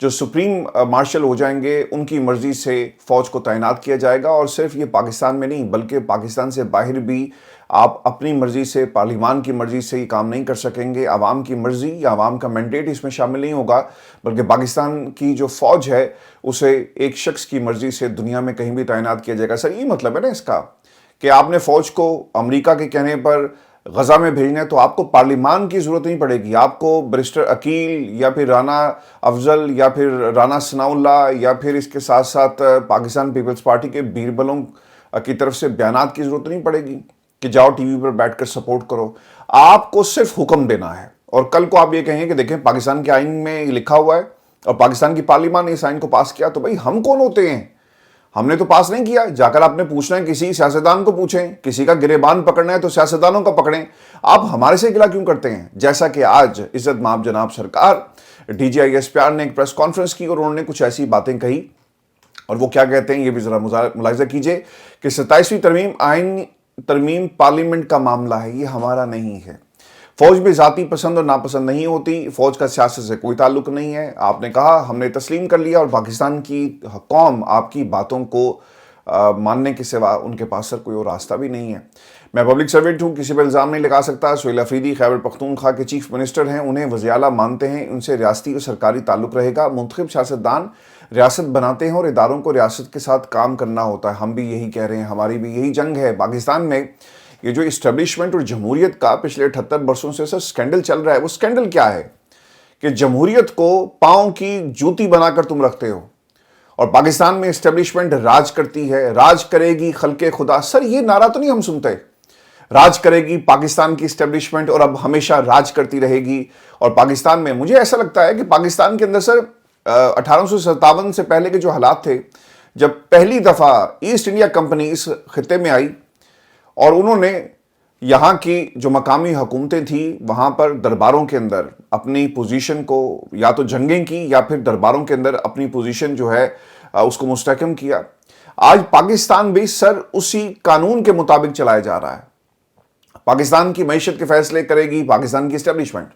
جو supreme martial ہو جائیں گے ان کی مرضی سے فوج کو تعینات کیا جائے گا، اور صرف یہ پاکستان میں نہیں بلکہ پاکستان سے باہر بھی آپ اپنی مرضی سے، پارلیمان کی مرضی سے یہ کام نہیں کر سکیں گے۔ عوام کی مرضی یا عوام کا مینڈیٹ اس میں شامل نہیں ہوگا، بلکہ پاکستان کی جو فوج ہے اسے ایک شخص کی مرضی سے دنیا میں کہیں بھی تعینات کیا جائے گا۔ سر یہ مطلب ہے نا اس کا کہ آپ نے فوج کو امریکہ کے کہنے پر غزہ میں بھیجنا ہے تو آپ کو پارلیمان کی ضرورت نہیں پڑے گی، آپ کو بیرسٹر عقیل یا پھر رانا افضل یا پھر رانا ثناء اللہ یا پھر اس کے ساتھ ساتھ پاکستان پیپلز پارٹی کے بیربلوں کی طرف سے بیانات کی ضرورت نہیں پڑے گی کہ جاؤ ٹی وی پر بیٹھ کر سپورٹ کرو۔ آپ کو صرف حکم دینا ہے، اور کل کو آپ یہ کہیں کہ دیکھیں پاکستان کے آئین میں یہ لکھا ہوا ہے اور پاکستان کی پارلیمان نے اس آئین کو پاس کیا، تو بھائی ہم کون ہوتے ہیں؟ ہم نے تو پاس نہیں کیا۔ جا کر آپ نے پوچھنا ہے کسی سیاستدان کو پوچھیں، کسی کا گریبان پکڑنا ہے تو سیاستدانوں کا پکڑیں، آپ ہمارے سے گلا کیوں کرتے ہیں؟ جیسا کہ آج عزت مآب جناب سرکار D G I S P R نے ایک پریس کانفرنس کی اور انہوں نے کچھ ایسی باتیں کہی، اور وہ کیا کہتے ہیں یہ بھی ذرا ملاحظہ کیجئے کہ 27ویں ترمیم آئین ترمیم پارلیمنٹ کا معاملہ ہے، یہ ہمارا نہیں ہے۔ فوج میں ذاتی پسند اور ناپسند نہیں ہوتی، فوج کا سیاست سے کوئی تعلق نہیں ہے۔ آپ نے کہا ہم نے تسلیم کر لیا، اور پاکستان کی قوم آپ کی باتوں کو ماننے کے سوا ان کے پاس سر کوئی اور راستہ بھی نہیں ہے۔ میں پبلک سروینٹ ہوں، کسی پر الزام نہیں لگا سکتا۔ سہیل افریدی خیبر پختونخوا کے چیف منسٹر ہیں، انہیں وزیر اعلیٰ مانتے ہیں، ان سے ریاستی اور سرکاری تعلق رہے گا۔ منتخب سیاستدان ریاست بناتے ہیں اور اداروں کو ریاست کے ساتھ کام کرنا ہوتا ہے۔ ہم بھی یہی کہہ رہے ہیں، ہماری بھی یہی جنگ ہے۔ پاکستان میں یہ جو اسٹیبلشمنٹ اور جمہوریت کا پچھلے 78 برسوں سے سر سکینڈل چل رہا ہے، وہ سکینڈل کیا ہے کہ جمہوریت کو پاؤں کی جوتی بنا کر تم رکھتے ہو، اور پاکستان میں اسٹیبلشمنٹ راج کرتی ہے، راج کرے گی خلق خدا۔ سر یہ نعرہ تو نہیں ہم سنتے، راج کرے گی پاکستان کی اسٹیبلشمنٹ اور اب ہمیشہ راج کرتی رہے گی۔ اور پاکستان میں مجھے ایسا لگتا ہے کہ پاکستان کے اندر سر 1857 سے پہلے کے جو حالات تھے، جب پہلی دفعہ ایسٹ انڈیا کمپنی اس خطے میں آئی اور انہوں نے یہاں کی جو مقامی حکومتیں تھیں وہاں پر درباروں کے اندر اپنی پوزیشن کو یا تو جنگیں کی یا پھر درباروں کے اندر اپنی پوزیشن جو ہے اس کو مستحکم کیا۔ آج پاکستان بھی سر اسی قانون کے مطابق چلایا جا رہا ہے۔ پاکستان کی معیشت کے فیصلے کرے گی پاکستان کی اسٹیبلشمنٹ۔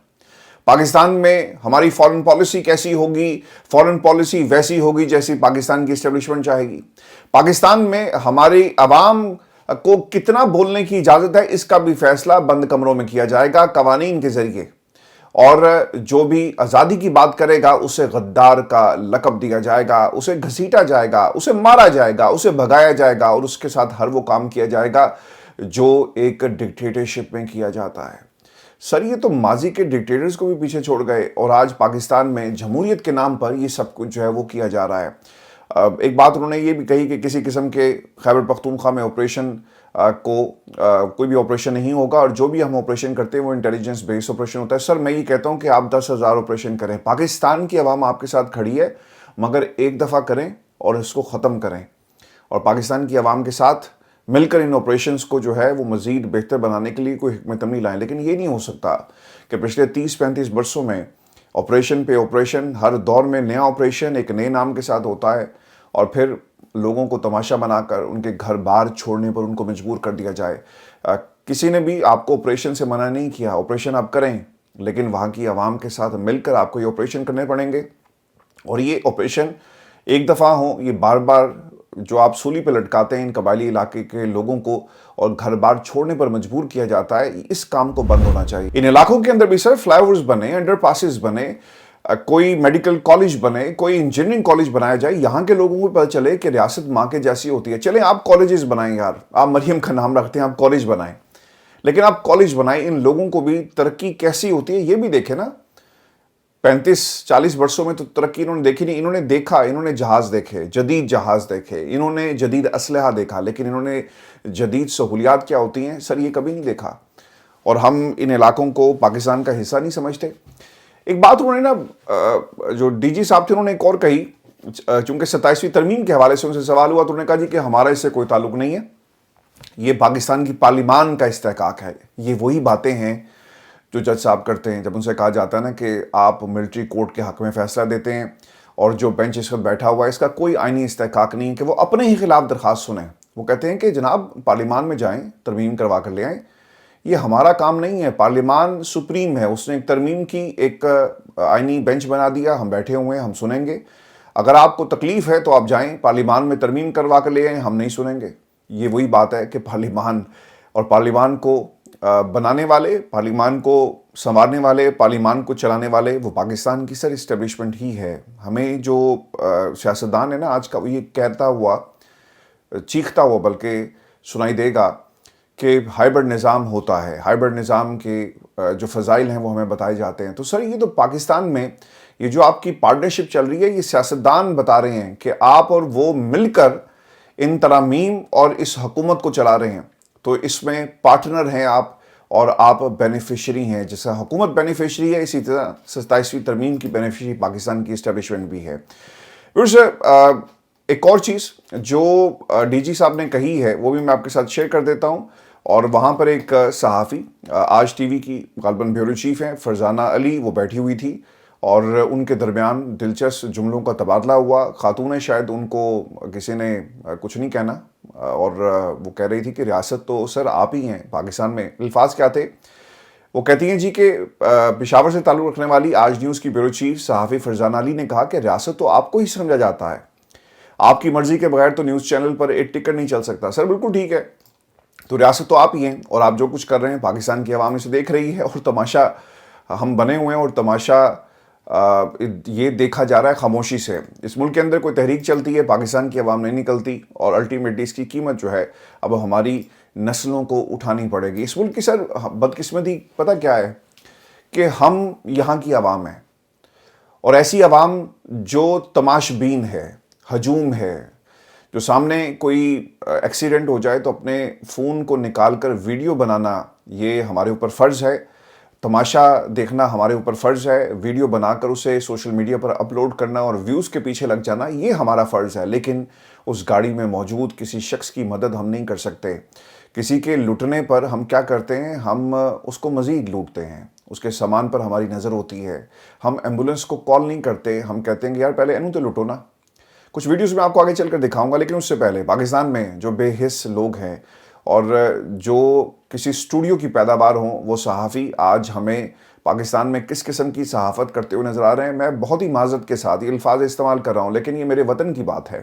پاکستان میں ہماری فارن پالیسی کیسی ہوگی، فارن پالیسی ویسی ہوگی جیسی پاکستان کی اسٹیبلشمنٹ چاہے گی۔ پاکستان میں ہماری عوام کو کتنا بولنے کی اجازت ہے اس کا بھی فیصلہ بند کمروں میں کیا جائے گا قوانین کے ذریعے، اور جو بھی آزادی کی بات کرے گا اسے غدار کا لقب دیا جائے گا، اسے گھسیٹا جائے گا، اسے مارا جائے گا، اسے بھگایا جائے گا، اور اس کے ساتھ ہر وہ کام کیا جائے گا جو ایک ڈکٹیٹرشپ میں کیا جاتا ہے۔ سر یہ تو ماضی کے ڈکٹیٹرز کو بھی پیچھے چھوڑ گئے، اور آج پاکستان میں جمہوریت کے نام پر یہ سب کچھ جو ہے وہ کیا جا رہا ہے۔ ایک بات انہوں نے یہ بھی کہی کہ کسی قسم کے خیبر پختونخوا میں آپریشن کو کوئی بھی آپریشن نہیں ہوگا، اور جو بھی ہم آپریشن کرتے ہیں وہ انٹیلیجنس بیس آپریشن ہوتا ہے۔ سر میں یہ کہتا ہوں کہ آپ 10,000 آپریشن کریں، پاکستان کی عوام آپ کے ساتھ کھڑی ہے، مگر ایک دفعہ کریں اور اس کو ختم کریں، اور پاکستان کی عوام کے ساتھ مل کر ان آپریشنز کو جو ہے وہ مزید بہتر بنانے کے لیے کوئی حکمت عملی لائیں۔ لیکن یہ نہیں ہو سکتا کہ پچھلے 30-35 برسوں میں آپریشن پہ آپریشن، ہر دور میں نیا آپریشن ایک نئے نام کے ساتھ ہوتا ہے، اور پھر لوگوں کو تماشا بنا کر ان کے گھر بار چھوڑنے پر ان کو مجبور کر دیا جائے۔ کسی نے بھی آپ کو آپریشن سے منع نہیں کیا، آپریشن آپ کریں، لیکن وہاں کی عوام کے ساتھ مل کر آپ کو یہ آپریشن کرنے پڑیں گے، اور یہ آپریشن ایک دفعہ ہوں، یہ بار بار جو آپ سولی پہ لٹکاتے ہیں ان قبائلی علاقے کے لوگوں کو اور گھر بار چھوڑنے پر مجبور کیا جاتا ہے، اس کام کو بند ہونا چاہیے۔ ان علاقوں کے اندر بھی سر فلائی اوورز بنے، انڈر پاسز بنے، کوئی میڈیکل کالج بنے، کوئی انجینئرنگ کالج بنایا جائے، یہاں کے لوگوں کو پتہ چلے کہ ریاست ماں کے جیسی ہوتی ہے۔ چلیں آپ کالجز بنائیں یار، آپ مریم کا نام رکھتے ہیں، آپ کالج بنائیں، لیکن آپ کالج بنائیں، ان لوگوں کو بھی ترقی کیسی ہوتی ہے یہ بھی دیکھیں نا۔ 35-40 برسوں میں تو ترقی انہوں نے دیکھی نہیں، انہوں نے دیکھا، انہوں نے جہاز دیکھے، جدید جہاز دیکھے، انہوں نے جدید اسلحہ دیکھا، لیکن انہوں نے جدید سہولیات کیا ہوتی ہیں سر یہ کبھی نہیں دیکھا، اور ہم ان علاقوں کو پاکستان کا حصہ نہیں سمجھتے۔ ایک بات انہوں نے نا جو ڈی جی صاحب تھے انہوں نے ایک اور کہی، چونکہ 27ویں ترمیم کے حوالے سے ان سے سوال ہوا تو انہوں نے کہا جی کہ ہمارا اس سے کوئی تعلق نہیں ہے، یہ پاکستان کی پارلیمان کا استحقاق ہے۔ یہ وہی باتیں ہیں جو جج صاحب کرتے ہیں جب ان سے کہا جاتا ہے نا کہ آپ ملٹری کورٹ کے حق میں فیصلہ دیتے ہیں، اور جو بینچ اس وقت بیٹھا ہوا ہے اس کا کوئی آئینی استحقاق نہیں کہ وہ اپنے ہی خلاف درخواست سنیں۔ وہ کہتے ہیں کہ جناب پارلیمان میں جائیں، ترمیم کروا کر لے آئیں، یہ ہمارا کام نہیں ہے، پارلیمان سپریم ہے، اس نے ایک ترمیم کی، ایک آئینی بینچ بنا دیا, ہم بیٹھے ہوئے ہیں, ہم سنیں گے. اگر آپ کو تکلیف ہے تو آپ جائیں پارلیمان میں ترمیم کروا کر لے آئیں, ہم نہیں سنیں گے. یہ وہی بات ہے کہ پارلیمان اور پارلیمان کو بنانے والے, پارلیمان کو سنوارنے والے, پارلیمان کو چلانے والے وہ پاکستان کی سر اسٹیبلشمنٹ ہی ہے. ہمیں جو سیاستدان ہے نا آج کا, وہ یہ کہتا ہوا, چیختا ہوا بلکہ سنائی دے گا کہ ہائبرڈ نظام ہوتا ہے, ہائبرڈ نظام کے جو فضائل ہیں وہ ہمیں بتائے جاتے ہیں. تو سر یہ تو پاکستان میں یہ جو آپ کی پارٹنرشپ چل رہی ہے, یہ سیاستدان بتا رہے ہیں کہ آپ اور وہ مل کر ان ترامیم اور اس حکومت کو چلا رہے ہیں. تو اس میں پارٹنر ہیں آپ اور آپ بینیفیشری ہیں. جیسا حکومت بینیفیشری ہے, اسی طرح 27ویں ترمیم کی بینیفیشری پاکستان کی اسٹیبلشمنٹ بھی ہے. ایک اور چیز جو ڈی جی صاحب نے کہی ہے وہ بھی میں آپ کے ساتھ شیئر کر دیتا ہوں. اور وہاں پر ایک صحافی, آج ٹی وی کی غالباً بیورو چیف ہیں فرزانہ علی, وہ بیٹھی ہوئی تھی اور ان کے درمیان دلچسپ جملوں کا تبادلہ ہوا. خاتون ہے, شاید ان کو کسی نے کچھ نہیں کہنا, اور وہ کہہ رہی تھی کہ ریاست تو سر آپ ہی ہیں پاکستان میں. الفاظ کیا تھے وہ کہتی ہیں جی کہ پشاور سے تعلق رکھنے والی آج نیوز کی بیورو چیف صحافی فرزانہ علی نے کہا کہ ریاست تو آپ کو ہی سمجھا جاتا ہے, آپ کی مرضی کے بغیر تو نیوز چینل پر ایک ٹکٹ نہیں چل سکتا. سر بالکل ٹھیک ہے, تو ریاست تو آپ ہی ہیں اور آپ جو کچھ کر رہے ہیں پاکستان کی عوام اسے دیکھ رہی ہے, اور تماشا ہم بنے ہوئے ہیں اور تماشا یہ دیکھا جا رہا ہے خاموشی سے. اس ملک کے اندر کوئی تحریک چلتی ہے, پاکستان کی عوام نہیں نکلتی, اور الٹیمیٹلی اس کی قیمت جو ہے اب ہماری نسلوں کو اٹھانی پڑے گی. اس ملک کی سر بدقسمتی پتہ کیا ہے کہ ہم یہاں کی عوام ہیں, اور ایسی عوام جو تماش بین ہے, ہجوم ہے, جو سامنے کوئی ایکسیڈنٹ ہو جائے تو اپنے فون کو نکال کر ویڈیو بنانا یہ ہمارے اوپر فرض ہے, تماشا دیکھنا ہمارے اوپر فرض ہے, ویڈیو بنا کر اسے سوشل میڈیا پر اپلوڈ کرنا اور ویوز کے پیچھے لگ جانا یہ ہمارا فرض ہے. لیکن اس گاڑی میں موجود کسی شخص کی مدد ہم نہیں کر سکتے. کسی کے لوٹنے پر ہم کیا کرتے ہیں, ہم اس کو مزید لوٹتے ہیں, اس کے سامان پر ہماری نظر ہوتی ہے, ہم ایمبولنس کو کال نہیں کرتے, ہم کہتے ہیں کہ یار پہلے اینوں تو لوٹو نا. کچھ ویڈیوز میں آپ کو آگے چل کر دکھاؤں گا, لیکن اس سے پہلے پاکستان میں جو بے حس لوگ ہیں اور جو کسی اسٹوڈیو کی پیداوار ہوں, وہ صحافی آج ہمیں پاکستان میں کس قسم کی صحافت کرتے ہوئے نظر آ رہے ہیں. میں بہت ہی معذرت کے ساتھ یہ الفاظ استعمال کر رہا ہوں, لیکن یہ میرے وطن کی بات ہے,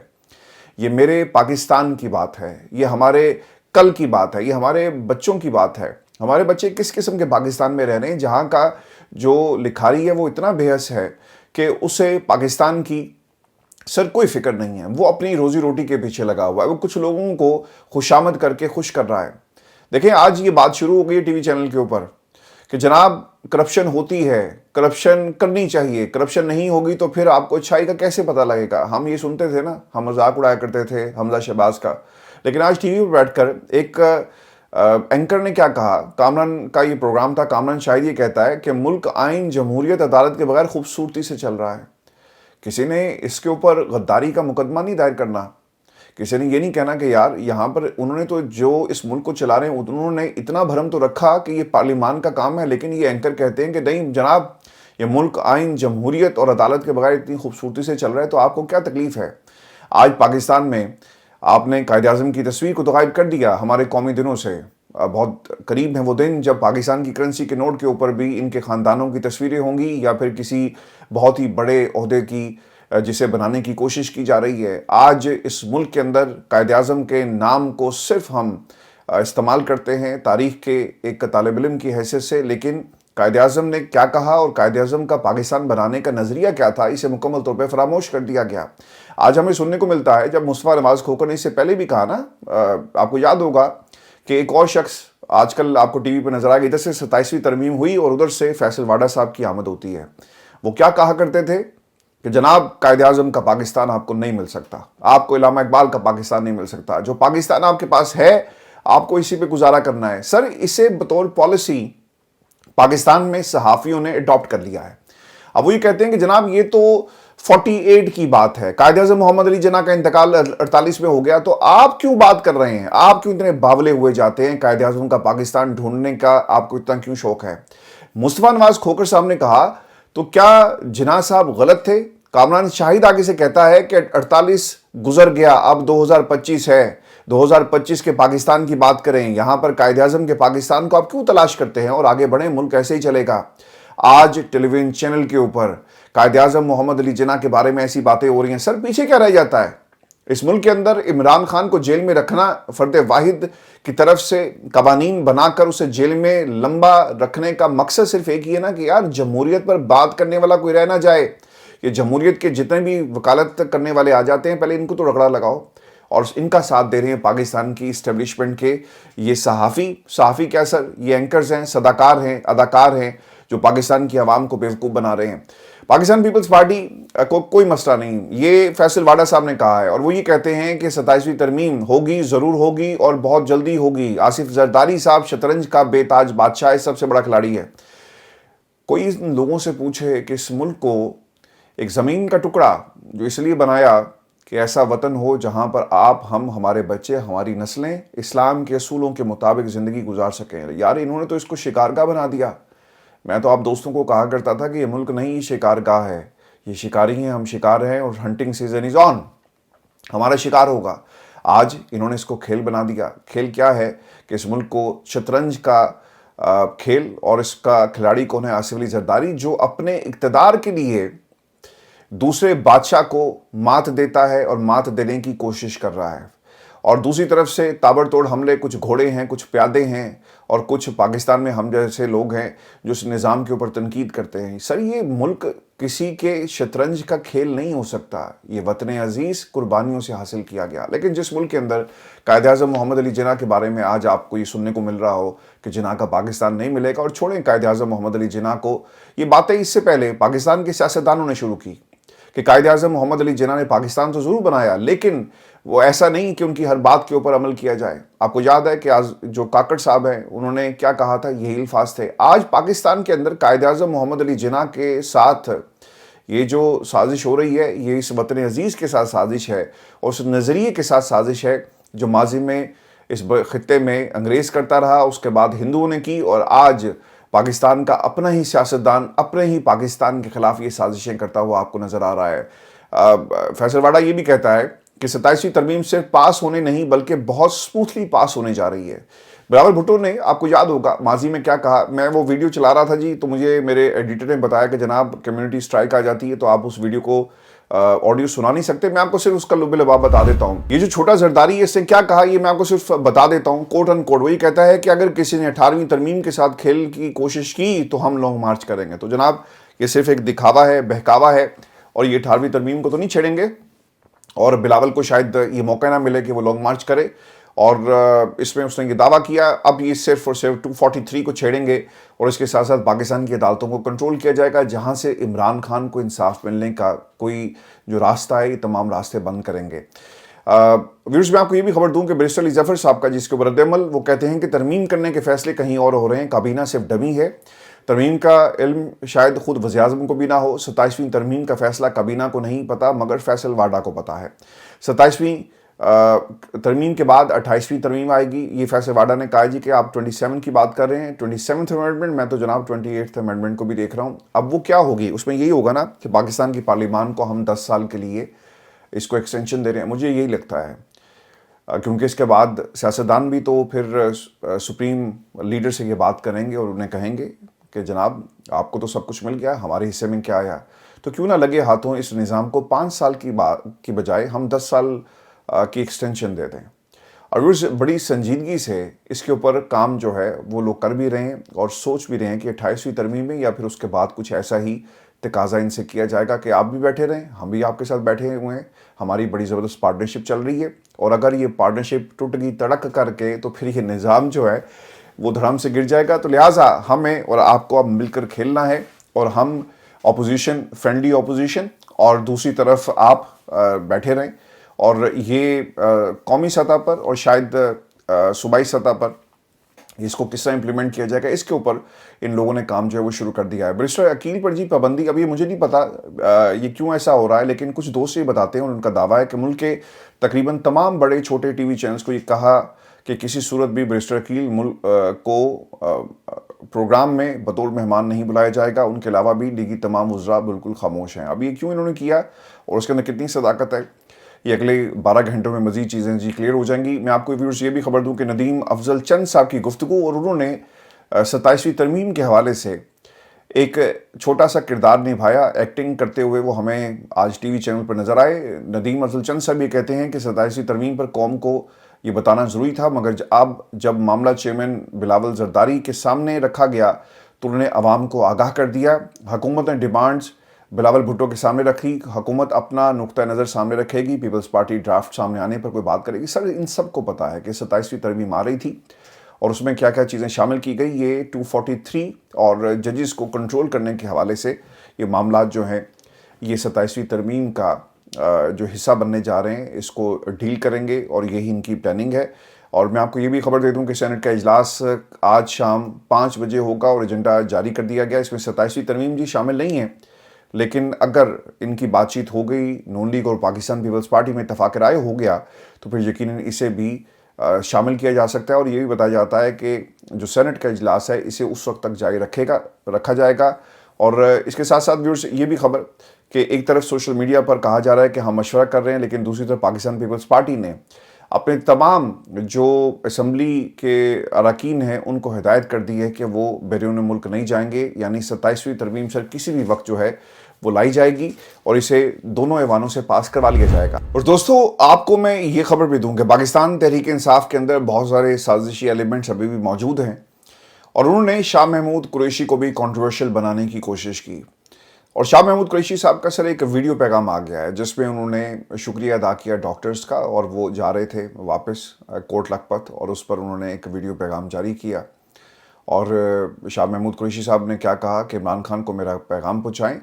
یہ میرے پاکستان کی بات ہے, یہ ہمارے کل کی بات ہے, یہ ہمارے بچوں کی بات ہے. ہمارے بچے کس قسم کے پاکستان میں رہ رہے ہیں جہاں کا جو لکھاری ہے وہ اتنا بے حس ہے کہ اسے پاکستان کی سر کوئی فکر نہیں ہے, وہ اپنی روزی روٹی کے پیچھے لگا ہوا ہے, وہ کچھ لوگوں کو خوشامد کر کے خوش کر رہا ہے. دیکھیں آج یہ بات شروع ہو گئی ہے ٹی وی چینل کے اوپر کہ جناب کرپشن ہوتی ہے, کرپشن کرنی چاہیے, کرپشن نہیں ہوگی تو پھر آپ کو اچھائی کا کیسے پتہ لگے گا. ہم یہ سنتے تھے نا, ہم مذاق اڑایا کرتے تھے حمزہ شہباز کا, لیکن آج ٹی وی پر بیٹھ کر ایک اینکر نے کیا کہا, کامران کا یہ پروگرام تھا, کامران شاید یہ کہتا ہے کہ ملک آئین جمہوریت عدالت کے بغیر خوبصورتی سے چل رہا ہے. کسی نے اس کے اوپر غداری کا مقدمہ نہیں دائر کرنا, کسی نے یہ نہیں کہنا کہ یار یہاں پر انہوں نے تو جو اس ملک کو چلا رہے ہیں انہوں نے اتنا بھرم تو رکھا کہ یہ پارلیمان کا کام ہے, لیکن یہ اینکر کہتے ہیں کہ نہیں جناب یہ ملک آئین جمہوریت اور عدالت کے بغیر اتنی خوبصورتی سے چل رہا ہے, تو آپ کو کیا تکلیف ہے. آج پاکستان میں آپ نے قائد اعظم کی تصویر کو تو غائب کر دیا ہمارے قومی دنوں سے. بہت قریب ہیں وہ دن جب پاکستان کی کرنسی کے نوٹ کے اوپر بھی ان کے خاندانوں کی تصویریں ہوں گی, یا پھر کسی بہت ہی بڑے عہدے کی جسے بنانے کی کوشش کی جا رہی ہے. آج اس ملک کے اندر قائد اعظم کے نام کو صرف ہم استعمال کرتے ہیں تاریخ کے ایک طالب علم کی حیثیت سے, لیکن قائد اعظم نے کیا کہا اور قائد اعظم کا پاکستان بنانے کا نظریہ کیا تھا, اسے مکمل طور پہ فراموش کر دیا گیا. آج ہمیں سننے کو ملتا ہے, جب مصطفیٰ نواز کھوکھر نے اس سے پہلے بھی کہا نا, آپ کو یاد ہوگا کہ ایک اور شخص آج کل آپ کو ٹی وی پہ نظر آ گیا, ادھر سے 27ویں ترمیم ہوئی اور ادھر سے فیصل واڈا صاحب کی آمد ہوتی ہے. وہ کیا کہا کرتے تھے کہ جناب قائد اعظم کا پاکستان آپ کو نہیں مل سکتا, آپ کو علامہ اقبال کا پاکستان نہیں مل سکتا, جو پاکستان آپ کے پاس ہے آپ کو اسی پہ گزارا کرنا ہے. سر اسے بطور پالیسی پاکستان میں صحافیوں نے اڈاپٹ کر لیا ہے. اب وہ یہ کہتے ہیں کہ جناب یہ تو 48 کی بات ہے, قائد اعظم محمد علی جناح کا انتقال 48 میں ہو گیا, تو آپ کیوں بات کر رہے ہیں, آپ کیوں اتنے باولے ہوئے جاتے ہیں, قائد اعظم کا پاکستان ڈھونڈنے کا آپ کو اتنا کیوں شوق ہے. مصطفیٰ نواز کھوکھر صاحب نے کہا تو کیا جناح صاحب غلط تھے. کامران شاہد آگے سے کہتا ہے کہ 48 گزر گیا, اب 2025 ہے, 2025 کے پاکستان کی بات کریں, یہاں پر قائد اعظم کے پاکستان کو آپ کیوں تلاش کرتے ہیں, اور آگے بڑھیں, ملک ایسے ہی چلے گا. آج ٹیلی ویژن چینل کے اوپر قائد اعظم محمد علی جناح کے بارے میں ایسی باتیں ہو رہی ہیں. سر پیچھے کیا رہ جاتا ہے؟ اس ملک کے اندر عمران خان کو جیل میں رکھنا فرد واحد کی طرف سے قوانین بنا کر اسے جیل میں لمبا رکھنے کا مقصد صرف ایک ہی ہے نا کہ یار جمہوریت پر بات کرنے والا کوئی رہ نہ جائے. یہ جمہوریت کے جتنے بھی وکالت کرنے والے آ جاتے ہیں پہلے ان کو تو رگڑا لگاؤ. اور ان کا ساتھ دے رہے ہیں پاکستان کی اسٹیبلشمنٹ کے یہ صحافی کیا سر، یہ اینکرز ہیں، صداکار ہیں، اداکار ہیں جو پاکستان کی عوام کو بیوقوف بنا رہے ہیں. پاکستان پیپلز پارٹی کو کوئی مسئلہ نہیں، یہ فیصل واڈا صاحب نے کہا ہے اور وہ یہ کہتے ہیں کہ 27ویں ترمیم ہوگی، ضرور ہوگی اور بہت جلدی ہوگی. آصف زرداری صاحب شطرنج کا بے تاج بادشاہ ہے، سب سے بڑا کھلاڑی ہے. کوئی ان لوگوں سے پوچھے کہ اس ملک کو ایک زمین کا ٹکڑا جو اس لیے بنایا کہ ایسا وطن ہو جہاں پر آپ، ہمارے بچے، ہماری نسلیں اسلام کے اصولوں کے مطابق زندگی گزار سکیں. یار انہوں نے تو اس کو شکارگاہ بنا دیا. میں تو آپ دوستوں کو کہا کرتا تھا کہ یہ ملک نہیں شکارگاہ ہے، یہ شکاری ہیں، ہم شکار ہیں اور ہنٹنگ سیزن از آن، ہمارا شکار ہوگا. آج انہوں نے اس کو کھیل بنا دیا. کھیل کیا ہے کہ اس ملک کو شطرنج کا کھیل، اور اس کا کھلاڑی کون ہے؟ آصف علی زرداری، جو اپنے اقتدار کے لیے دوسرے بادشاہ کو مات دیتا ہے اور مات دینے کی کوشش کر رہا ہے. اور دوسری طرف سے تابڑ توڑ حملے، کچھ گھوڑے ہیں، کچھ پیادے ہیں اور کچھ پاکستان میں ہم جیسے لوگ ہیں جو اس نظام کے اوپر تنقید کرتے ہیں. سر یہ ملک کسی کے شطرنج کا کھیل نہیں ہو سکتا. یہ وطن عزیز قربانیوں سے حاصل کیا گیا. لیکن جس ملک کے اندر قائد اعظم محمد علی جناح کے بارے میں آج آپ کو یہ سننے کو مل رہا ہو کہ جناح کا پاکستان نہیں ملے گا، اور چھوڑیں قائد اعظم محمد علی جناح کو، یہ باتیں اس سے پہلے پاکستان کے سیاستدانوں نے شروع کی کہ قائد اعظم محمد علی جناح نے پاکستان تو ضرور بنایا لیکن وہ ایسا نہیں کہ ان کی ہر بات کے اوپر عمل کیا جائے. آپ کو یاد ہے کہ آج جو کاکڑ صاحب ہیں انہوں نے کیا کہا تھا؟ یہی الفاظ تھے. آج پاکستان کے اندر قائد اعظم محمد علی جناح کے ساتھ یہ جو سازش ہو رہی ہے، یہ اس وطن عزیز کے ساتھ سازش ہے اور اس نظریے کے ساتھ سازش ہے جو ماضی میں اس خطے میں انگریز کرتا رہا، اس کے بعد ہندوؤں نے کی، اور آج پاکستان کا اپنا ہی سیاستدان اپنے ہی پاکستان کے خلاف یہ سازشیں کرتا ہوا آپ کو نظر آ رہا ہے. فیصل واڈا یہ بھی کہتا ہے کہ 27ویں ترمیم صرف پاس ہونے نہیں بلکہ بہت سموتھلی پاس ہونے جا رہی ہے. بلاول بھٹو نے، آپ کو یاد ہوگا ماضی میں کیا کہا، میں وہ ویڈیو چلا رہا تھا جی تو مجھے میرے ایڈیٹر نے بتایا کہ جناب کمیونٹی اسٹرائک آ جاتی ہے تو آپ اس ویڈیو کو آڈیو سنا نہیں سکتے. میں آپ کو صرف اس کا لب لباب بتا دیتا ہوں. یہ جو چھوٹا زرداری ہے اس نے کیا کہا یہ میں آپ کو صرف بتا دیتا ہوں کوٹ ان کوٹ. وہی کہتا ہے کہ اگر کسی نے 18ویں ترمیم کے ساتھ کھیل کی کوشش کی تو ہم لانگ مارچ کریں گے. تو جناب یہ صرف ایک دکھاوا ہے، بہکاوا ہے، اور یہ 18ویں ترمیم کو تو نہیں چھیڑیں گے، اور بلاول کو شاید یہ موقع نہ ملے کہ وہ لانگ مارچ کرے. اور اس میں اس نے یہ دعویٰ کیا اب یہ صرف اور صرف 243 کو چھیڑیں گے اور اس کے ساتھ ساتھ پاکستان کی عدالتوں کو کنٹرول کیا جائے گا، جہاں سے عمران خان کو انصاف ملنے کا کوئی جو راستہ ہے یہ تمام راستے بند کریں گے. ویورز میں آپ کو یہ بھی خبر دوں کہ بیرسٹر علی ظفر صاحب کا جس کے اوپر رد عمل، وہ کہتے ہیں کہ ترمیم کرنے کے فیصلے کہیں اور ہو رہے ہیں، کابینہ صرف ڈمی ہے. ترمیم کا علم شاید خود وزیر اعظم کو بھی نہ ہو. 27ویں ترمیم کا فیصلہ کابینہ کو نہیں پتا مگر فیصل واڈا کو پتا ہے. 27ویں ترمیم کے بعد 28ویں ترمیم آئے گی. یہ فیصل واڈا نے کہا جی کہ آپ 27 کی بات کر رہے ہیں، 27th امینڈمنٹ، میں تو جناب 28th امینڈمنٹ کو بھی دیکھ رہا ہوں. اب وہ کیا ہوگی؟ اس میں یہی ہوگا نا کہ پاکستان کی پارلیمان کو ہم 10 سال کے لیے اس کو ایکسٹینشن دے رہے ہیں. مجھے یہی لگتا ہے کیونکہ اس کے بعد سیاستدان بھی تو پھر سپریم لیڈر سے یہ بات کریں گے اور انہیں کہیں گے کہ جناب آپ کو تو سب کچھ مل گیا، ہمارے حصے میں کیا آیا؟ تو کیوں نہ لگے ہاتھوں اس نظام کو 5 سال کی بجائے ہم 10 سال کی ایکسٹینشن دے دیں. اور بڑی سنجیدگی سے اس کے اوپر کام جو ہے وہ لوگ کر بھی رہے ہیں اور سوچ بھی رہے ہیں کہ 28ویں ترمیم میں یا پھر اس کے بعد کچھ ایسا ہی تقاضا ان سے کیا جائے گا کہ آپ بھی بیٹھے رہیں، ہم بھی آپ کے ساتھ بیٹھے ہوئے ہیں، ہماری بڑی زبردست پارٹنرشپ چل رہی ہے، اور اگر یہ پارٹنرشپ ٹوٹ گئی تڑک کر کے تو پھر یہ نظام جو ہے وہ دھڑام سے گر جائے گا. تو لہٰذا ہمیں اور آپ کو اب مل کر کھیلنا ہے، اور ہم اپوزیشن، فرینڈلی اپوزیشن، اور دوسری طرف آپ بیٹھے رہیں. اور یہ قومی سطح پر اور شاید صوبائی سطح پر اس کو کس طرح امپلیمنٹ کیا جائے گا اس کے اوپر ان لوگوں نے کام جو ہے وہ شروع کر دیا ہے. بیرسٹر عقیل پر جی پابندی، اب یہ مجھے نہیں پتا یہ کیوں ایسا ہو رہا ہے، لیکن کچھ دوست یہ بتاتے ہیں اور ان کا دعویٰ ہے کہ ملک کے تقریباً تمام بڑے چھوٹے ٹی وی چینلز کو یہ کہا کہ کسی صورت بھی بیرسٹر عقیل کو پروگرام میں بطور مہمان نہیں بلایا جائے گا. ان کے علاوہ بھی لیگی تمام وزراء بالکل خاموش ہیں. اب یہ کیوں انہوں نے کیا اور اس کے اندر کتنی صداقت ہے، یہ اگلے 12 گھنٹوں میں مزید چیزیں جی کلیئر ہو جائیں گی. میں آپ کو ویورز یہ بھی خبر دوں کہ ندیم افضل چند صاحب کی گفتگو، اور انہوں نے 27ویں ترمیم کے حوالے سے ایک چھوٹا سا کردار نبھایا، ایکٹنگ کرتے ہوئے وہ ہمیں آج ٹی وی چینل پر نظر آئے۔ ندیم افضل چند صاحب یہ کہتے ہیں کہ 27ویں ترمیم پر قوم کو یہ بتانا ضروری تھا، مگر اب جب معاملہ چیئرمین بلاول زرداری کے سامنے رکھا گیا تو انہوں نے عوام کو آگاہ کر دیا۔ حکومت نے ڈیمانڈز بلاول بھٹو کے سامنے رکھی، حکومت اپنا نقطہ نظر سامنے رکھے گی، پیپلز پارٹی ڈرافٹ سامنے آنے پر کوئی بات کرے گی۔ سر ان سب کو پتا ہے کہ 27ویں ترمیم آ رہی تھی اور اس میں کیا کیا چیزیں شامل کی گئی۔ یہ 243 اور ججز کو کنٹرول کرنے کے حوالے سے یہ معاملات جو ہیں یہ 27ویں ترمیم کا جو حصہ بننے جا رہے ہیں، اس کو ڈیل کریں گے اور یہی ان کی پلاننگ ہے۔ اور میں آپ کو یہ بھی خبر دے دوں کہ سینٹ کا اجلاس آج شام 5 بجے ہوگا اور ایجنڈا جاری کر دیا گیا۔ اس میں 27ویں ترمیم جی شامل نہیں ہے، لیکن اگر ان کی بات چیت ہو گئی، نون لیگ اور پاکستان پیپلز پارٹی میں اتفاق رائے ہو گیا تو پھر یقیناً اسے بھی شامل کیا جا سکتا ہے۔ اور یہ بھی بتایا جاتا ہے کہ جو سینٹ کا اجلاس ہے اسے اس وقت تک جاری رکھا جائے گا۔ اور اس کے ساتھ ساتھ ویورز یہ بھی خبر کہ ایک طرف سوشل میڈیا پر کہا جا رہا ہے کہ ہم مشورہ کر رہے ہیں، لیکن دوسری طرف پاکستان پیپلز پارٹی نے اپنے تمام جو اسمبلی کے اراکین ہیں ان کو ہدایت کر دی ہے کہ وہ بیرون ملک نہیں جائیں گے، یعنی 27ویں ترمیم سر کسی بھی وقت جو ہے وہ لائی جائے گی اور اسے دونوں ایوانوں سے پاس کروا لیا جائے گا۔ اور دوستو آپ کو میں یہ خبر بھی دوں کہ پاکستان تحریک انصاف کے اندر بہت سارے سازشی ایلیمنٹس ابھی بھی موجود ہیں اور انہوں نے شاہ محمود قریشی کو بھی کنٹروورشل بنانے کی کوشش کی۔ اور شاہ محمود قریشی صاحب کا سر ایک ویڈیو پیغام آ گیا ہے جس میں انہوں نے شکریہ ادا کیا ڈاکٹرز کا، اور وہ جا رہے تھے واپس کوٹ لکھپت اور اس پر انہوں نے ایک ویڈیو پیغام جاری کیا۔ اور شاہ محمود قریشی صاحب نے کیا کہا کہ عمران خان کو میرا پیغام پہنچائیں،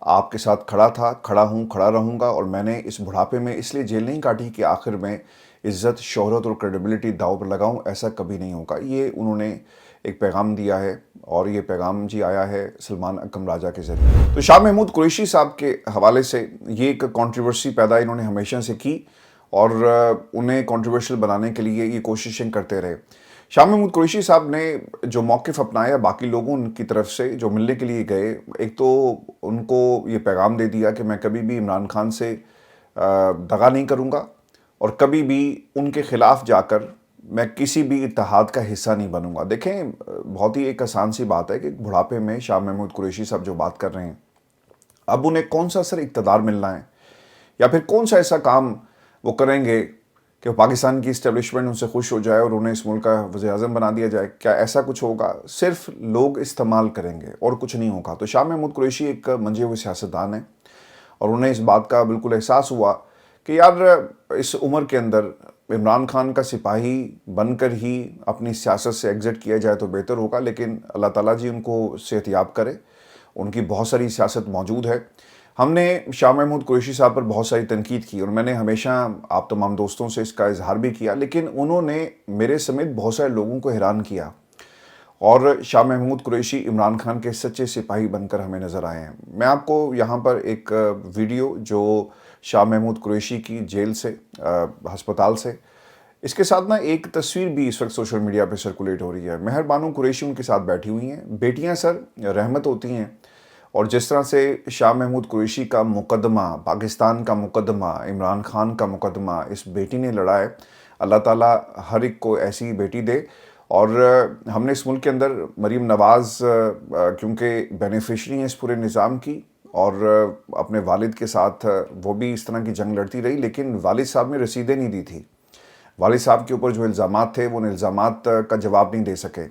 آپ کے ساتھ کھڑا تھا، کھڑا ہوں، کھڑا رہوں گا، اور میں نے اس بڑھاپے میں اس لیے جیل نہیں کاٹی کہ آخر میں عزت، شہرت اور کریڈیبلٹی داؤ پر لگاؤں، ایسا کبھی نہیں ہوگا۔ یہ انہوں نے ایک پیغام دیا ہے اور یہ پیغام جی آیا ہے سلمان اکرم راجہ کے ذریعے۔ تو شاہ محمود قریشی صاحب کے حوالے سے یہ ایک کنٹروورسی پیدا انہوں نے ہمیشہ سے کی اور انہیں کنٹروورشل بنانے کے لیے یہ کوششیں کرتے رہے۔ شاہ محمود قریشی صاحب نے جو موقف اپنایا باقی لوگوں کی طرف سے جو ملنے کے لیے گئے، ایک تو ان کو یہ پیغام دے دیا کہ میں کبھی بھی عمران خان سے دغا نہیں کروں گا اور کبھی بھی ان کے خلاف جا کر میں کسی بھی اتحاد کا حصہ نہیں بنوں گا۔ دیکھیں بہت ہی ایک آسان سی بات ہے کہ بڑھاپے میں شاہ محمود قریشی صاحب جو بات کر رہے ہیں، اب انہیں کون سا سر اقتدار ملنا ہے یا پھر کون سا ایسا کام وہ کریں گے کہ پاکستان کی اسٹیبلشمنٹ ان سے خوش ہو جائے اور انہیں اس ملک کا وزیر اعظم بنا دیا جائے؟ کیا ایسا کچھ ہوگا؟ صرف لوگ استعمال کریں گے اور کچھ نہیں ہوگا۔ تو شاہ محمود قریشی ایک منجے ہوئے سیاستدان ہیں اور انہیں اس بات کا بالکل احساس ہوا کہ یار اس عمر کے اندر عمران خان کا سپاہی بن کر ہی اپنی سیاست سے ایگزٹ کیا جائے تو بہتر ہوگا، لیکن اللہ تعالیٰ جی ان کو صحت یاب کرے، ان کی بہت ساری سیاست موجود ہے۔ ہم نے شاہ محمود قریشی صاحب پر بہت ساری تنقید کی اور میں نے ہمیشہ آپ تمام دوستوں سے اس کا اظہار بھی کیا، لیکن انہوں نے میرے سمیت بہت سارے لوگوں کو حیران کیا اور شاہ محمود قریشی عمران خان کے سچے سپاہی بن کر ہمیں نظر آئے ہیں۔ میں آپ کو یہاں پر ایک ویڈیو جو شاہ محمود قریشی کی جیل سے ہسپتال سے، اس کے ساتھ ایک تصویر بھی اس وقت سوشل میڈیا پہ سرکولیٹ ہو رہی ہے۔ مہر بانو قریشی ان کے ساتھ بیٹھی ہوئی ہیں۔ بیٹیاں سر رحمت ہوتی ہیں، اور جس طرح سے شاہ محمود قریشی کا مقدمہ، پاکستان کا مقدمہ، عمران خان کا مقدمہ اس بیٹی نے لڑا ہے، اللہ تعالیٰ ہر ایک کو ایسی بیٹی دے۔ اور ہم نے اس ملک کے اندر مریم نواز کیونکہ بینیفیشری ہیں اس پورے نظام کی، اور اپنے والد کے ساتھ وہ بھی اس طرح کی جنگ لڑتی رہی، لیکن والد صاحب نے رسیدیں نہیں دی تھی۔ والد صاحب کے اوپر جو الزامات تھے وہ ان الزامات کا جواب نہیں دے سکے۔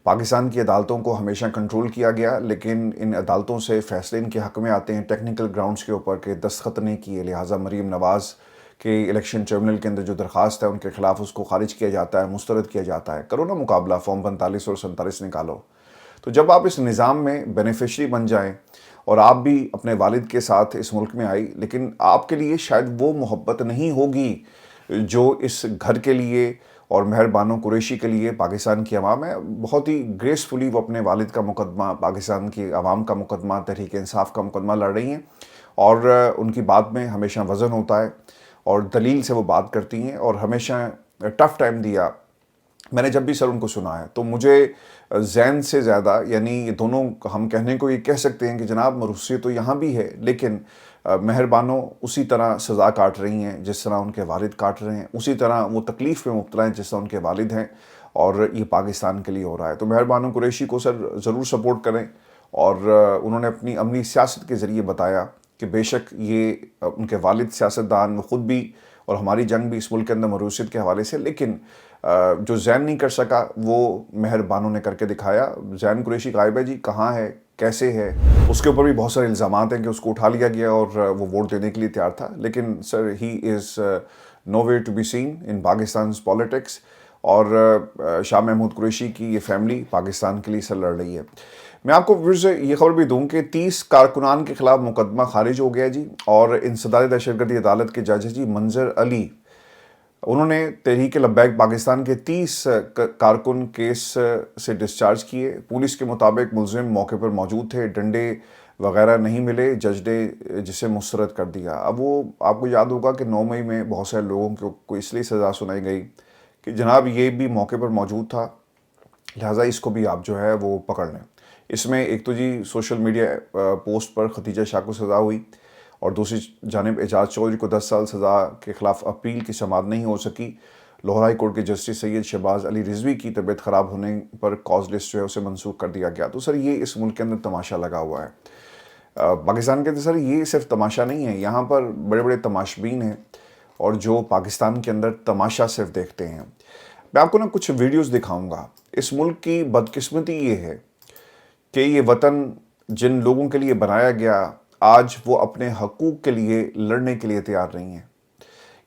پاکستان کی عدالتوں کو ہمیشہ کنٹرول کیا گیا، لیکن ان عدالتوں سے فیصلے ان کے حق میں آتے ہیں ٹیکنیکل گراؤنڈز کے اوپر کہ دستخط نہیں کیے، لہٰذا مریم نواز کے الیکشن ٹربیونل کے اندر جو درخواست ہے ان کے خلاف اس کو خارج کیا جاتا ہے، مسترد کیا جاتا ہے۔ کرو نا مقابلہ، فارم 45 اور 47 نکالو۔ تو جب آپ اس نظام میں بینیفیشری بن جائیں اور آپ بھی اپنے والد کے ساتھ اس ملک میں آئی، لیکن آپ کے لیے شاید وہ محبت نہیں ہوگی جو اس گھر کے لیے اور مہر بانو قریشی کے لیے پاکستان کی عوام ہے۔ بہت ہی گریسفلی وہ اپنے والد کا مقدمہ، پاکستان کی عوام کا مقدمہ، تحریک انصاف کا مقدمہ لڑ رہی ہیں، اور ان کی بات میں ہمیشہ وزن ہوتا ہے اور دلیل سے وہ بات کرتی ہیں، اور ہمیشہ ٹف ٹائم دیا۔ میں نے جب بھی سر ان کو سنا ہے تو مجھے ذہن سے زیادہ، یعنی یہ دونوں ہم کہنے کو یہ کہہ سکتے ہیں کہ جناب مروثیت تو یہاں بھی ہے، لیکن مہر بانو اسی طرح سزا کاٹ رہی ہیں جس طرح ان کے والد کاٹ رہے ہیں، اسی طرح وہ تکلیف میں مبتلا ہیں جس طرح ان کے والد ہیں، اور یہ پاکستان کے لیے ہو رہا ہے۔ تو مہر بانو قریشی کو سر ضرور سپورٹ کریں اور انہوں نے اپنی عملی سیاست کے ذریعے بتایا کہ بے شک یہ ان کے والد سیاستدان وہ خود بھی اور ہماری جنگ بھی اس ملک کے اندر مروثیت کے حوالے سے، لیکن جو زین نہیں کر سکا وہ مہربانوں نے کر کے دکھایا۔ زین قریشی غائب ہے جی، کہاں ہے، کیسے ہے؟ اس کے اوپر بھی بہت سارے الزامات ہیں کہ اس کو اٹھا لیا گیا اور وہ ووٹ دینے کے لیے تیار تھا، لیکن sir he is nowhere to be seen in Pakistan's politics, اور شاہ محمود قریشی کی یہ فیملی پاکستان کے لیے سر لڑ رہی ہے۔ میں آپ کو یہ خبر بھی دوں کہ 30 کارکنان کے خلاف مقدمہ خارج ہو گیا جی، اور انسداد دہشت گردی عدالت کے جج جی منظر علی، انہوں نے تحریک لبیک پاکستان کے 30 کارکن کیس سے ڈسچارج کیے۔ پولیس کے مطابق ملزم موقع پر موجود تھے، ڈنڈے وغیرہ نہیں ملے، جج نے جسے مسترد کر دیا۔ اب وہ آپ کو یاد ہوگا کہ 9 مئی میں بہت سارے لوگوں کو اس لیے سزا سنائی گئی کہ جناب یہ بھی موقع پر موجود تھا، لہٰذا اس کو بھی آپ جو ہے وہ پکڑ لیں۔ اس میں ایک تو جی سوشل میڈیا پوسٹ پر ختیجہ شاہ کو سزا ہوئی، اور دوسری جانب اعجاز چودھری کو 10 سال سزا کے خلاف اپیل کی سماعت نہیں ہو سکی۔ لاہور ہائی کورٹ کے جسٹس سید شہباز علی رضوی کی طبیعت خراب ہونے پر کاز لسٹ جو ہے اسے منسوخ کر دیا گیا۔ تو سر یہ اس ملک کے اندر تماشا لگا ہوا ہے پاکستان کے اندر۔ سر یہ صرف تماشا نہیں ہے، یہاں پر بڑے بڑے تماشبین ہیں اور جو پاکستان کے اندر تماشا صرف دیکھتے ہیں۔ میں آپ کو کچھ ویڈیوز دکھاؤں گا۔ اس ملک کی بدقسمتی یہ ہے کہ یہ وطن جن لوگوں کے لیے بنایا گیا، آج وہ اپنے حقوق کے لیے لڑنے کے لیے تیار نہیں ہیں۔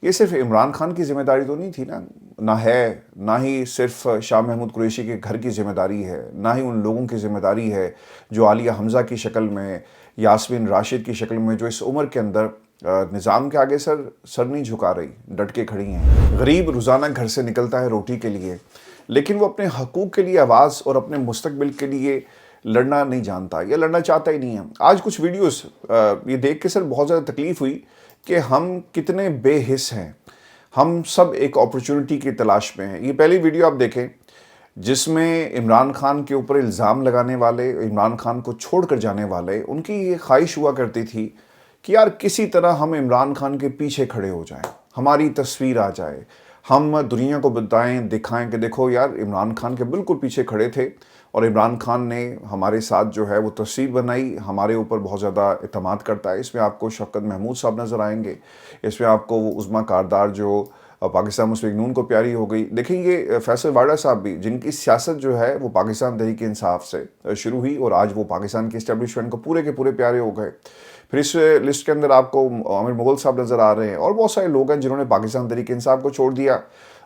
یہ صرف عمران خان کی ذمہ داری تو نہیں تھی نا، نہ ہے، نہ ہی صرف شاہ محمود قریشی کے گھر کی ذمہ داری ہے، نہ ہی ان لوگوں کی ذمہ داری ہے جو عالیہ حمزہ کی شکل میں، یاسمین راشد کی شکل میں، جو اس عمر کے اندر نظام کے آگے سر نہیں جھکا رہی، ڈٹ کے کھڑی ہیں۔ غریب روزانہ گھر سے نکلتا ہے روٹی کے لیے، لیکن وہ اپنے حقوق کے لیے آواز اور اپنے مستقبل کے لیے لڑنا نہیں جانتا یا لڑنا چاہتا ہی نہیں ہے۔ آج کچھ ویڈیوز یہ دیکھ کے سر بہت زیادہ تکلیف ہوئی کہ ہم کتنے بے حس ہیں۔ ہم سب ایک اپرچونٹی کی تلاش میں ہیں۔ یہ پہلی ویڈیو آپ دیکھیں جس میں عمران خان کے اوپر الزام لگانے والے، عمران خان کو چھوڑ کر جانے والے، ان کی یہ خواہش ہوا کرتی تھی کہ یار کسی طرح ہم عمران خان کے پیچھے کھڑے ہو جائیں، ہماری تصویر آ جائے، ہم دنیا کو بتائیں، دکھائیں کہ دیکھو یار عمران خان کے بالکل پیچھے کھڑے تھے، اور عمران خان نے ہمارے ساتھ جو ہے وہ تصویر بنائی، ہمارے اوپر بہت زیادہ اعتماد کرتا ہے۔ اس میں آپ کو شفقت محمود صاحب نظر آئیں گے، اس میں آپ کو وہ عظمیٰ کاردار جو پاکستان مسلم لیگ نون کو پیاری ہو گئی۔ دیکھیں یہ فیصل واڈا صاحب بھی، جن کی سیاست جو ہے وہ پاکستان تحریک انصاف سے شروع ہوئی اور آج وہ پاکستان کی اسٹیبلشمنٹ کو پورے کے پورے پیارے ہو گئے۔ پھر اس لسٹ کے اندر آپ کو عامر مغل صاحب نظر آ رہے ہیں، اور بہت سارے لوگ ہیں جنہوں نے پاکستان تحریک انصاف کو چھوڑ دیا۔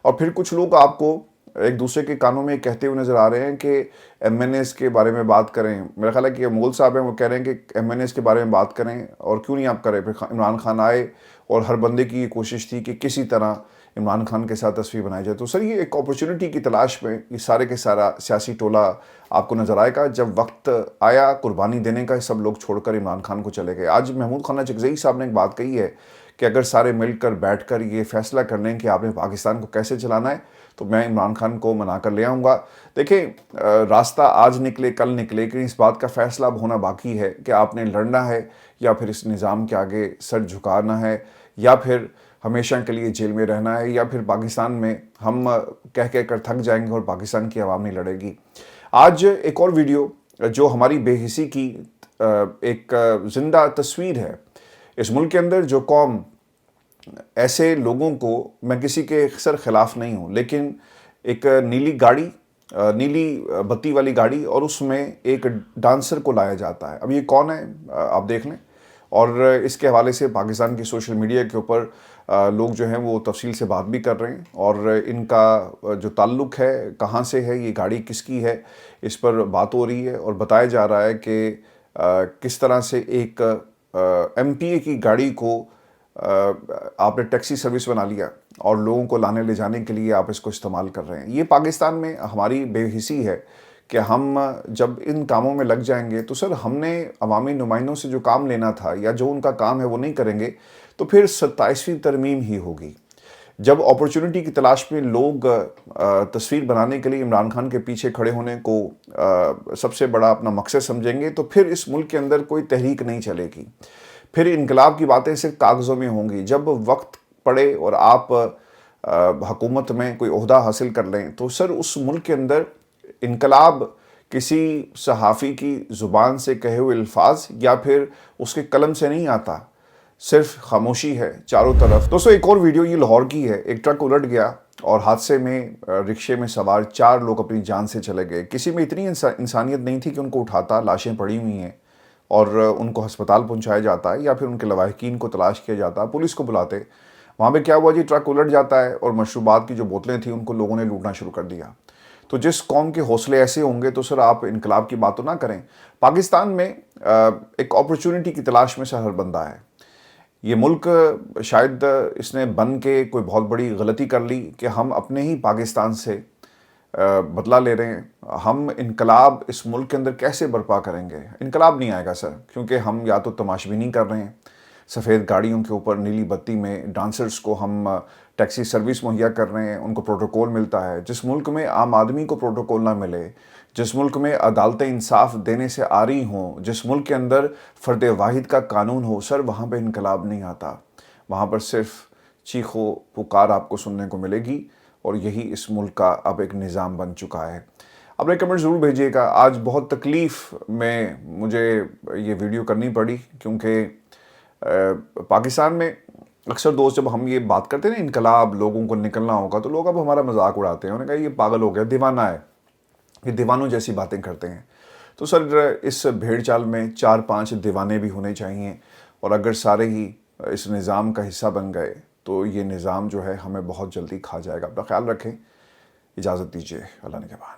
اور پھر کچھ لوگ آپ کو ایک دوسرے کے کانوں میں کہتے ہوئے نظر آ رہے ہیں کہ ایم این ایز کے بارے میں بات کریں۔ میرا خیال ہے کہ مغل صاحب ہیں، وہ کہہ رہے ہیں کہ ایم این ایز کے بارے میں بات کریں، اور کیوں نہیں آپ کریں۔ پھر عمران خان آئے اور ہر بندے کی یہ کوشش تھی کہ کسی طرح عمران خان کے ساتھ تصویر بنائی جائے۔ تو سر یہ ایک اپرچونٹی کی تلاش میں یہ سارے کے سارا سیاسی ٹولہ آپ کو نظر آئے گا۔ جب وقت آیا قربانی دینے کا، سب لوگ چھوڑ کر عمران خان کو چلے گئے۔ آج محمود خانہ چکزئی صاحب نے ایک بات کہی ہے کہ اگر سارے مل کر بیٹھ کر یہ فیصلہ کر لیں کہ آپ نے پاکستان کو کیسے چلانا ہے تو میں عمران خان کو منا کر لے آؤں گا۔ دیکھیں راستہ آج نکلے کل نکلے، لیکن اس بات کا فیصلہ اب ہونا باقی ہے کہ آپ نے لڑنا ہے یا پھر اس نظام کے آگے سر جھکانا ہے، یا پھر ہمیشہ کے لیے جیل میں رہنا ہے، یا پھر پاکستان میں ہم کہہ کر تھک جائیں گے اور پاکستان کی عوام نہیں لڑے گی۔ آج ایک اور ویڈیو جو ہماری بے حسی کی ایک زندہ تصویر ہے۔ اس ملک کے اندر جو قوم ایسے لوگوں کو، میں کسی کے سر خلاف نہیں ہوں، لیکن ایک نیلی گاڑی، نیلی بتی والی گاڑی، اور اس میں ایک ڈانسر کو لایا جاتا ہے۔ اب یہ کون ہے آپ دیکھ لیں، اور اس کے حوالے سے پاکستان کی سوشل میڈیا کے اوپر لوگ جو ہیں وہ تفصیل سے بات بھی کر رہے ہیں، اور ان کا جو تعلق ہے، کہاں سے ہے، یہ گاڑی کس کی ہے، اس پر بات ہو رہی ہے، اور بتایا جا رہا ہے کہ کس طرح سے ایک ایم پی اے کی گاڑی کو آپ نے ٹیکسی سروس بنا لیا اور لوگوں کو لانے لے جانے کے لیے آپ اس کو استعمال کر رہے ہیں۔ یہ پاکستان میں ہماری بے حسی ہے کہ ہم جب ان کاموں میں لگ جائیں گے تو سر ہم نے عوامی نمائندوں سے جو کام لینا تھا یا جو ان کا کام ہے وہ نہیں کریں گے تو پھر 27ویں ترمیم ہی ہوگی۔ جب اپرچونٹی کی تلاش میں لوگ تصویر بنانے کے لیے عمران خان کے پیچھے کھڑے ہونے کو سب سے بڑا اپنا مقصد سمجھیں گے تو پھر اس ملک کے اندر کوئی تحریک نہیں چلے گی، پھر انقلاب کی باتیں صرف کاغذوں میں ہوں گی۔ جب وقت پڑے اور آپ حکومت میں کوئی عہدہ حاصل کر لیں تو سر اس ملک کے اندر انقلاب کسی صحافی کی زبان سے کہے ہوئے الفاظ یا پھر اس کے قلم سے نہیں آتا، صرف خاموشی ہے چاروں طرف۔ دوستو ایک اور ویڈیو یہ لاہور کی ہے، ایک ٹرک الٹ گیا اور حادثے میں رکشے میں سوار 4 لوگ اپنی جان سے چلے گئے۔ کسی میں اتنی انسانیت نہیں تھی کہ ان کو اٹھاتا، لاشیں پڑی ہوئی ہیں اور ان کو ہسپتال پہنچایا جاتا ہے یا پھر ان کے لواحقین کو تلاش کیا جاتا، پولیس کو بلاتے۔ وہاں پہ کیا ہوا جی، ٹرک الٹ جاتا ہے اور مشروبات کی جو بوتلیں تھیں ان کو لوگوں نے لوٹنا شروع کر دیا۔ تو جس قوم کے حوصلے ایسے ہوں گے تو سر آپ انقلاب کی بات تو نہ کریں۔ پاکستان میں ایک اپرچونٹی کی تلاش میں سے ہر بندہ ہے۔ یہ ملک شاید اس نے بن کے کوئی بہت بڑی غلطی کر لی کہ ہم اپنے ہی پاکستان سے بدلہ لے رہے ہیں۔ ہم انقلاب اس ملک کے اندر کیسے برپا کریں گے؟ انقلاب نہیں آئے گا سر، کیونکہ ہم یا تو تماشبینی کر رہے ہیں، سفید گاڑیوں کے اوپر نیلی بتی میں ڈانسرز کو ہم ٹیکسی سروس مہیا کر رہے ہیں، ان کو پروٹوکول ملتا ہے۔ جس ملک میں عام آدمی کو پروٹوکول نہ ملے، جس ملک میں عدالتیں انصاف دینے سے آ رہی ہوں، جس ملک کے اندر فرد واحد کا قانون ہو، سر وہاں پہ انقلاب نہیں آتا۔ وہاں پر صرف چیخ و پکار آپ کو سننے کو ملے گی، اور یہی اس ملک کا اب ایک نظام بن چکا ہے۔ اپنے کمنٹ ضرور بھیجیے گا۔ آج بہت تکلیف میں مجھے یہ ویڈیو کرنی پڑی، کیونکہ پاکستان میں اکثر دوست جب ہم یہ بات کرتے ہیں نا انقلاب لوگوں کو نکلنا ہوگا، تو لوگ اب ہمارا مذاق اڑاتے ہیں، انہوں نے کہا یہ پاگل ہو گیا، دیوانہ ہے، یہ دیوانوں جیسی باتیں کرتے ہیں۔ تو سر اس بھیڑ چال میں 4-5 دیوانے بھی ہونے چاہیے، اور اگر سارے ہی اس نظام کا حصہ بن گئے تو یہ نظام جو ہے ہمیں بہت جلدی کھا جائے گا۔ اپنا خیال رکھیں، اجازت دیجیے، اللہ نگہبان۔